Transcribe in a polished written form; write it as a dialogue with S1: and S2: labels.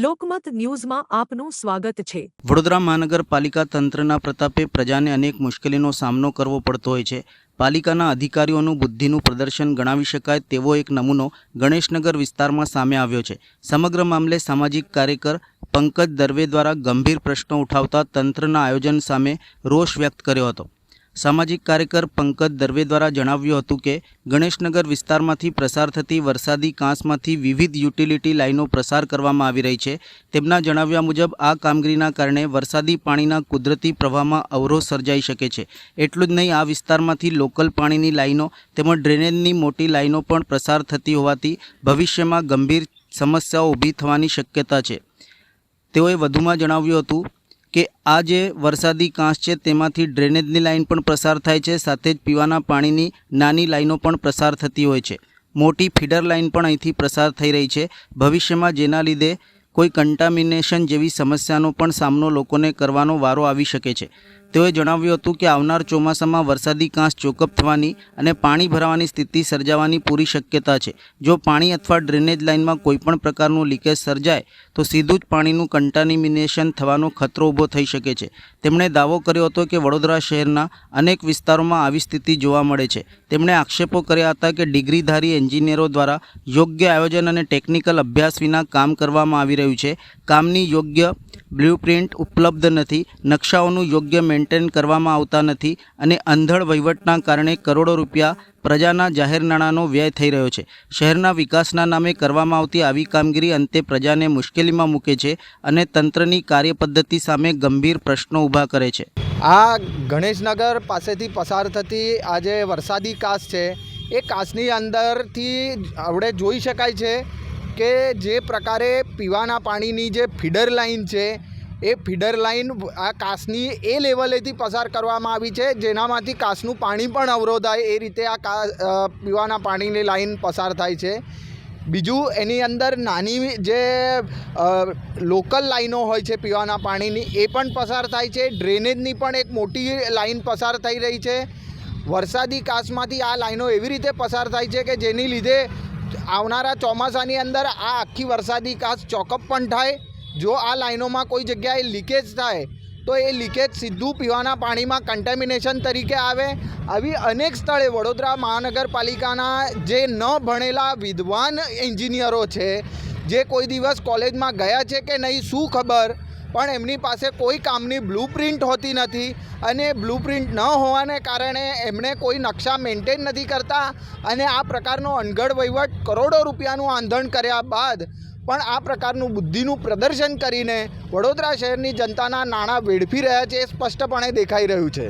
S1: લોકમત ન્યૂઝમાં આપનું સ્વાગત છે।
S2: વડોદરા મહાનગરપાલિકા તંત્રના પ્રતાપે પ્રજાને અનેક મુશ્કેલીનો સામનો કરવો પડતો હોય છે। પાલિકાના અધિકારીઓનું બુદ્ધિનું પ્રદર્શન ગણાવી શકાય તેવો એક નમૂનો ગણેશનગર વિસ્તારમાં સામે આવ્યો છે। સમગ્ર મામલે સામાજિક કાર્યકર પંકજ દરવે દ્વારા ગંભીર પ્રશ્નો ઉઠાવતા તંત્રના આયોજન સામે રોષ વ્યક્ત કર્યો હતો। સામાજિક કાર્યકર પંકજ દરવે દ્વારા જણાવ્યું હતું કે ગણેશનગર વિસ્તારમાંથી પ્રસાર થતી વરસાદી કાંસમાંથી વિવિધ યુટિલિટી લાઇનો પ્રસાર કરવામાં આવી રહી છે। તેમના જણાવ્યા મુજબ આ કામગીરીના કારણે વરસાદી પાણીના કુદરતી પ્રવાહમાં અવરોધ સર્જાઈ શકે છે। એટલું જ નહીં, આ વિસ્તારમાંથી લોકલ પાણીની લાઇનો તેમજ ડ્રેનેજની મોટી લાઇનો પણ પ્રસાર થતી હોવાથી ભવિષ્યમાં ગંભીર સમસ્યાઓ ઊભી થવાની શક્યતા છે। તેઓએ વધુમાં જણાવ્યું હતું કે આ જે વરસાદી કાંસ છે તેમાંથી ડ્રેનેજની લાઇન પણ પ્રસાર થાય છે, સાથે જ પીવાના પાણીની નાની લાઇનો પણ પ્રસાર થતી હોય છે। મોટી ફીડર લાઇન પણ અહીંથી પ્રસાર થઈ રહી છે। ભવિષ્યમાં જેના લીધે કોઈ કન્ટામિનેશન જેવી સમસ્યાનો પણ સામનો લોકોને કરવાનો વારો આવી શકે છે। તેઓએ જણાવ્યું હતું કે આવનાર ચોમાસામાં વરસાદી કાંસ ચોકઅપ થવાની અને પાણી ભરાવાની સ્થિતિ સર્જાવાની પૂરી શક્યતા છે। જો પાણી અથવા ડ્રેનેજ લાઇનમાં કોઈપણ પ્રકારનું લીકેજ સર્જાય તો સીધું જ પાણીનું કન્ટામિનેશન થવાનો ખતરો ઊભો થઈ શકે છે। તેમણે દાવો કર્યો હતો કે વડોદરા શહેરના અનેક વિસ્તારોમાં આવી સ્થિતિ જોવા મળે છે। તેમણે આક્ષેપો કર્યા હતા કે ડિગ્રીધારી એન્જિનિયરો દ્વારા યોગ્ય આયોજન અને ટેકનિકલ અભ્યાસ વિના કામ કરવામાં આવી રહ્યું છે। કામની યોગ્ય બ્લુપ્રિન્ટ ઉપલબ્ધ નથી, નકશાઓનું યોગ્ય મેન્ટેન કરવામાં આવતા નથી અને અંધળ વહીવટના કારણે કરોડો રૂપિયા પ્રજાના જાહેર નાણાંનો વ્યય થઈ રહ્યો છે। શહેરના વિકાસના નામે કરવામાં આવતી આવી કામગીરી અંતે પ્રજાને મુશ્કેલીમાં મૂકે છે અને તંત્રની કાર્યપદ્ધતિ સામે ગંભીર પ્રશ્નો ઊભા કરે છે।
S3: આ ગણેશનગર પાસેથી પસાર થતી આ જે વરસાદી કાંસ છે એ કાંસની અંદરથી આપણે જોઈ શકાય છે કે જે પ્રકારે પીવાના પાણીની જે ફીડર લાઇન છે એ ફીડર લાઇન આ કાંસની એ લેવલેથી પસાર કરવામાં આવી છે જેનામાંથી કાંસનું પાણી પણ અવરોધાય એ રીતે આ પીવાના પાણીની લાઇન પસાર થાય છે। બીજું એની અંદર નાની જે લોકલ લાઈનો હોય છે પીવાના પાણીની એ પણ પસાર થાય છે। ડ્રેનેજની પણ એક મોટી લાઈન પસાર થઈ રહી છે। વરસાદી કાંસમાંથી આ લાઈનો એવી રીતે પસાર થાય છે કે જેની લીધે આવનારા ચોમાસાની અંદર આ આખી વરસાદી કાંસ ચોકઅપ પણ થાય। જો આ લાઈનોમાં કોઈ જગ્યાએ લીકેજ થાય તો એ લીકેજ સીધું પીવાના પાણીમાં કન્ટેમિનેશન તરીકે આવે। આવી અનેક સ્થળે વડોદરા મહાનગરપાલિકાના જે ન ભણેલા વિદ્વાન એન્જિનિયરો છે, જે કોઈ દિવસ કોલેજમાં ગયા છે કે નહીં શું ખબર, પણ એમની પાસે કોઈ કામની બ્લુપ્રિન્ટ હોતી નથી અને બ્લુપ્રિન્ટ ન હોવાને કારણે એમણે કોઈ નકશા મેન્ટેન નથી કરતા અને આ પ્રકારનો અનગઢ વહીવટ કરોડો રૂપિયાનું આંધણ કર્યા બાદ પણ આ પ્રકારનું બુદ્ધિનું પ્રદર્શન કરીને વડોદરા શહેરની જનતાના નાણાં વેડફી રહ્યા છે એ સ્પષ્ટપણે દેખાઈ રહ્યું છે।